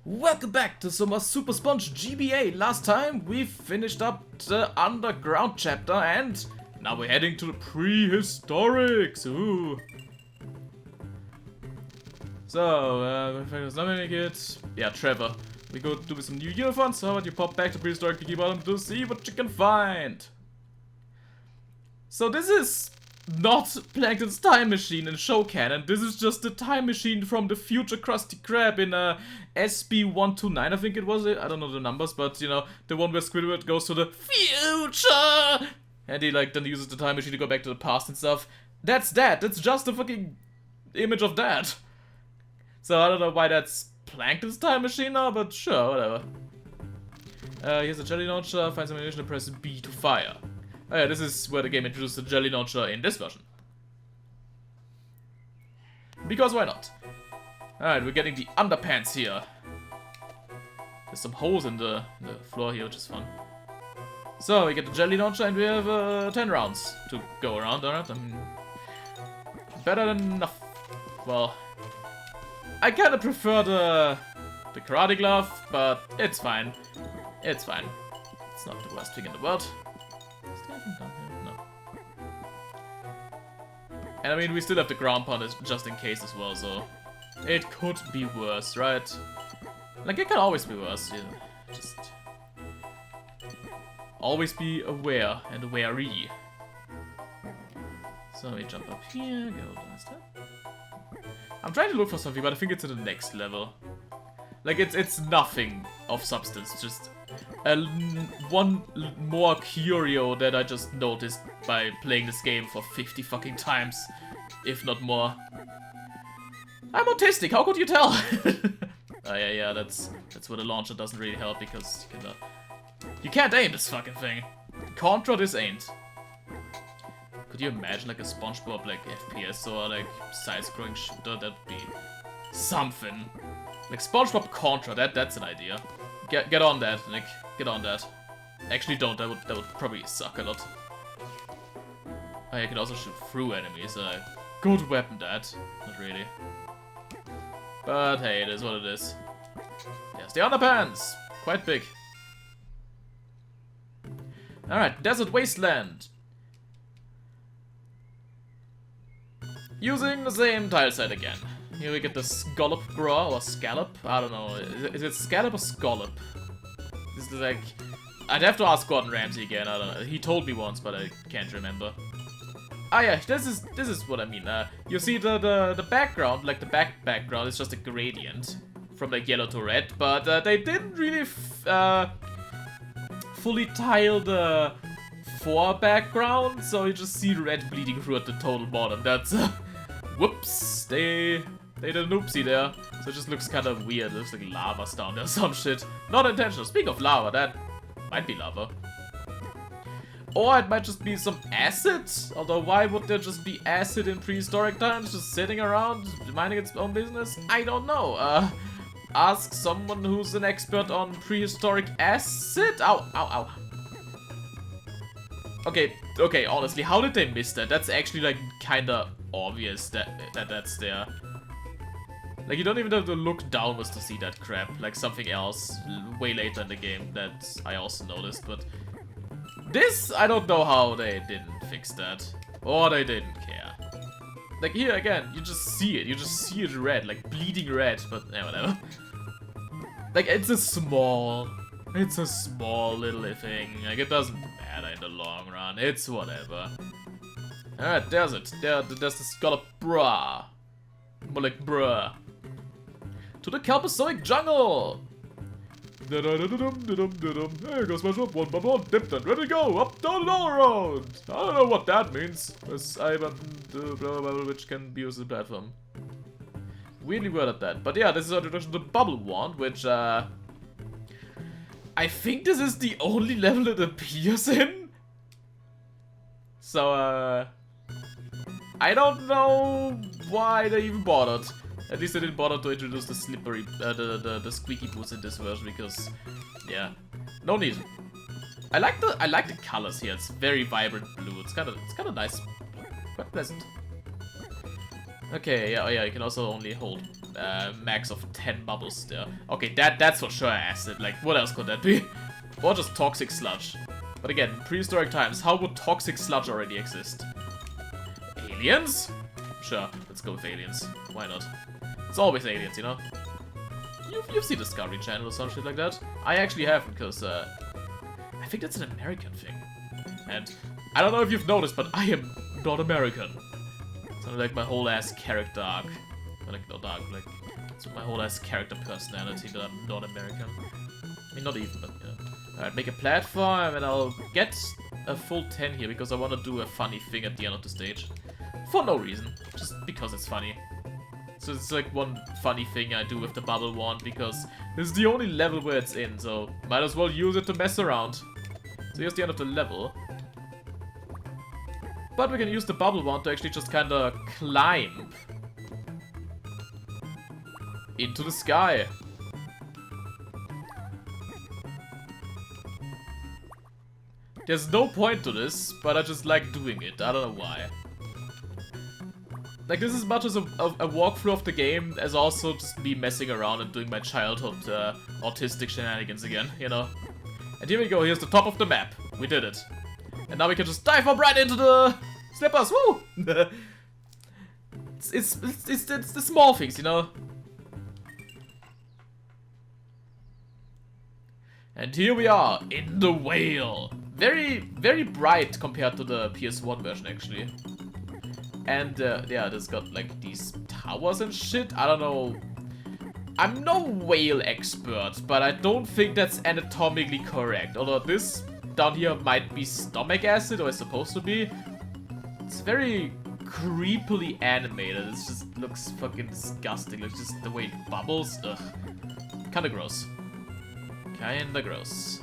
Welcome back to some more Super Sponge GBA. Last time we finished up the underground chapter and now we're heading to the prehistorics. Ooh. So, if I was nominating it, yeah, Trevor. We go do some new uniforms, so how about you pop back to prehistoric Bikini Bottom to see what you can find. So this is not Plankton's time machine in show canon. This is just the time machine from the future Krusty Krab in SB129, I think it was. I don't know the numbers, but you know, the one where Squidward goes to the future and he like then uses the time machine to go back to the past and stuff. That's that. That's just a fucking image of that. So I don't know why that's Plankton's time machine now, but sure, whatever. Here's a jelly launcher. Find some ammunition and press B to fire. Oh yeah, this is where the game introduced the jelly launcher in this version. Because why not? Alright, we're getting the underpants here. There's some holes in the floor here, which is fun. So, we get the jelly launcher and we have 10 rounds to go around, alright? I mean, better than enough. Well, I kinda prefer the karate glove, but it's fine. It's fine. It's not the worst thing in the world. Down here? No. And I mean, we still have the ground pound just in case as well, so it could be worse, right? Like, it can always be worse, you know, just always be aware and wary. So we jump up here, go down this step. I'm trying to look for something, but I think it's at the next level. Like, it's nothing of substance, just one more curio that I just noticed by playing this game for 50 fucking times, if not more. I'm autistic, how could you tell? Oh yeah, that's where the launcher doesn't really help because you can't aim this fucking thing. Contra this ain't. Could you imagine like a Spongebob like FPS or like side-scrolling shooter? That'd be something. Like SpongeBob Contra, that's an idea. Get on that, Nick. Get on that. Actually don't, that would probably suck a lot. Oh, you can also shoot through enemies. Good weapon that. Not really. But hey, it is what it is. Yes, the underpants! Quite big. Alright, Desert Wasteland. Using the same tile set again. Here we get the scallop bra or scallop. I don't know. Is it scallop or scallop? This is like, I'd have to ask Gordon Ramsay again. I don't know. He told me once, but I can't remember. Ah yeah, this is what I mean. You see the background, like the background, is just a gradient from like yellow to red, but they didn't really fully tile the fore background, so you just see red bleeding through at the total bottom. That's whoops. They did an oopsie there, so it just looks kind of weird. It looks like lava's down there or some shit. Not intentional. Speaking of lava, that might be lava. Or it might just be some acid. Although, why would there just be acid in prehistoric times, just sitting around, minding its own business? I don't know. Ask someone who's an expert on prehistoric acid. Ow, ow, ow. Okay, honestly, how did they miss that? That's actually, like, kinda obvious that's there. Like, you don't even have to look downwards to see that crap. Like, something else way later in the game that I also noticed, but this, I don't know how they didn't fix that. Or they didn't care. Like, here, again, you just see it. You just see it red, like, bleeding red, but, yeah, whatever. Like, it's a small little thing. Like, it doesn't matter in the long run. It's whatever. Alright, there's it. There's the scallop bra. More like bruh. To the Kelpozoic jungle! Hey, goes my shop, one by one, dipped and ready to go, up, down, and all around! I don't know what that means. Press I button to blah, blah, blah, which can be used as a platform. Weirdly worded that. But yeah, this is our introduction to the Bubble Wand, which, I think this is the only level it appears in. So, I don't know why they even bothered. At least they didn't bother to introduce the slippery, the squeaky boots in this version because, yeah, no need. I like the colors here. It's very vibrant blue. It's kind of nice, quite pleasant. Okay, yeah, oh yeah, you can also only hold max of 10 bubbles there. Okay, that's for sure acid. Like, what else could that be? Or just toxic sludge. But again, prehistoric times, how would toxic sludge already exist? Aliens? Sure, let's go with aliens. Why not? It's always aliens, you know? You've seen Discovery Channel or some shit like that. I actually haven't, because I think that's an American thing. And I don't know if you've noticed, but I am not American. Something like my whole ass character arc. Like, not arc, like, it's my whole ass character personality that I'm not American. I mean, not even, but yeah. Alright, make a platform, and I'll get a full 10 here, because I want to do a funny thing at the end of the stage. For no reason, just because it's funny. So it's like one funny thing I do with the bubble wand, because this is the only level where it's in, so might as well use it to mess around. So here's the end of the level. But we can use the bubble wand to actually just kinda climb into the sky. There's no point to this, but I just like doing it. I don't know why. Like, this is as much as a walkthrough of the game as also just me messing around and doing my childhood autistic shenanigans again, you know? And here we go, here's the top of the map. We did it. And now we can just dive up right into the slippers, woo! it's the small things, you know? And here we are, in the whale. Very, very bright compared to the PS1 version, actually. And, yeah, this got, like, these towers and shit. I don't know. I'm no whale expert, but I don't think that's anatomically correct. Although this down here might be stomach acid, or is supposed to be. It's very creepily animated. It just looks fucking disgusting. Like, just the way it bubbles. Ugh. Kinda gross. Kinda gross.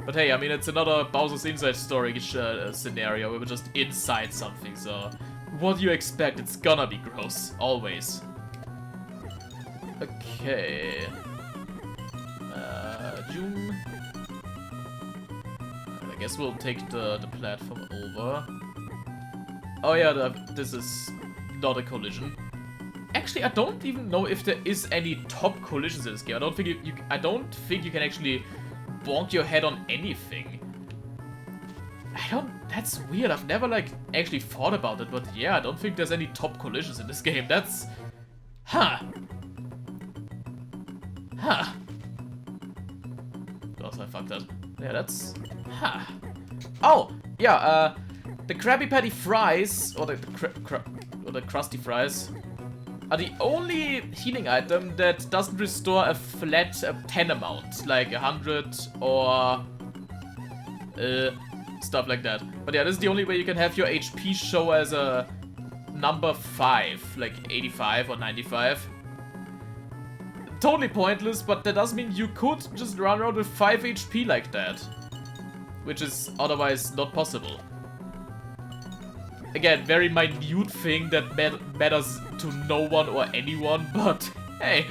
But hey, I mean, it's another Bowser's Inside Story scenario where we're just inside something, so what do you expect? It's gonna be gross. Always. Okay. Zoom. I guess we'll take the platform over. Oh yeah, this is not a collision. Actually, I don't even know if there is any top collisions in this game. I don't think you can actually bonk your head on anything. That's weird. I've never, like, actually thought about it, but yeah, I don't think there's any top collisions in this game. That's... Huh. Huh. Of course, I fucked that. Yeah, that's... Huh. Oh! Yeah, the Krabby Patty fries, or the Krusty fries, are the only healing item that doesn't restore a flat 10 amount, like 100 or stuff like that. But yeah, this is the only way you can have your HP show as a number 5, like 85 or 95. Totally pointless, but that does mean you could just run around with 5 HP like that, which is otherwise not possible. Again, very minute thing that matters to no one or anyone, but hey,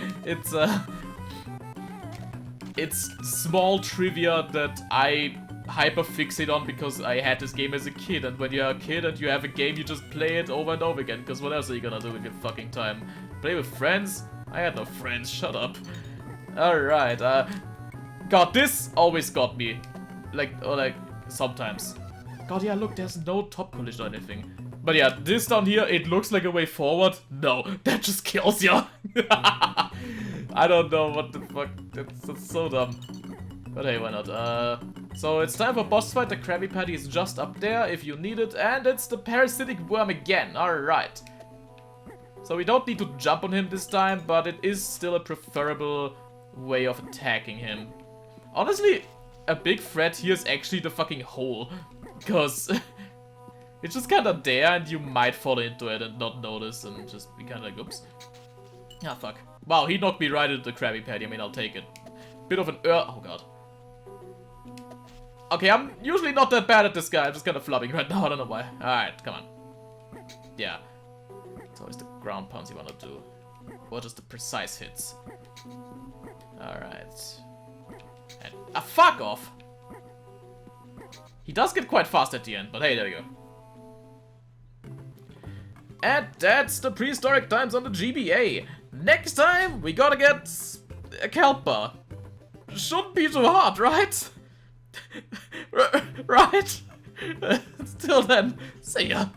it's small trivia that I hyperfixate on because I had this game as a kid, and when you're a kid and you have a game, you just play it over and over again, because what else are you gonna do with your fucking time? Play with friends? I had no friends, shut up. Alright, God, this always got me. Like, sometimes. God, yeah, look, there's no top collision or anything. But yeah, this down here, it looks like a way forward. No, that just kills you. I don't know what the fuck. That's so dumb. But hey, why not? So it's time for boss fight. The Krabby Patty is just up there if you need it. And it's the Parasitic Worm again. Alright. So we don't need to jump on him this time, but it is still a preferable way of attacking him. Honestly, a big threat here is actually the fucking hole. Because it's just kind of there and you might fall into it and not notice and just be kind of like, oops. Ah, fuck. Wow, he knocked me right into the Krabby Patty. I mean, I'll take it. Bit of an oh god. Okay, I'm usually not that bad at this guy. I'm just kind of flubbing right now. I don't know why. Alright, come on. Yeah. It's always the ground pounds you want to do. Or just the precise hits. Alright. And fuck off! He does get quite fast at the end, but hey, there we go. And that's the prehistoric times on the GBA. next time, we gotta get a Kelper. Shouldn't be too hard, right? Right? Till then, see ya.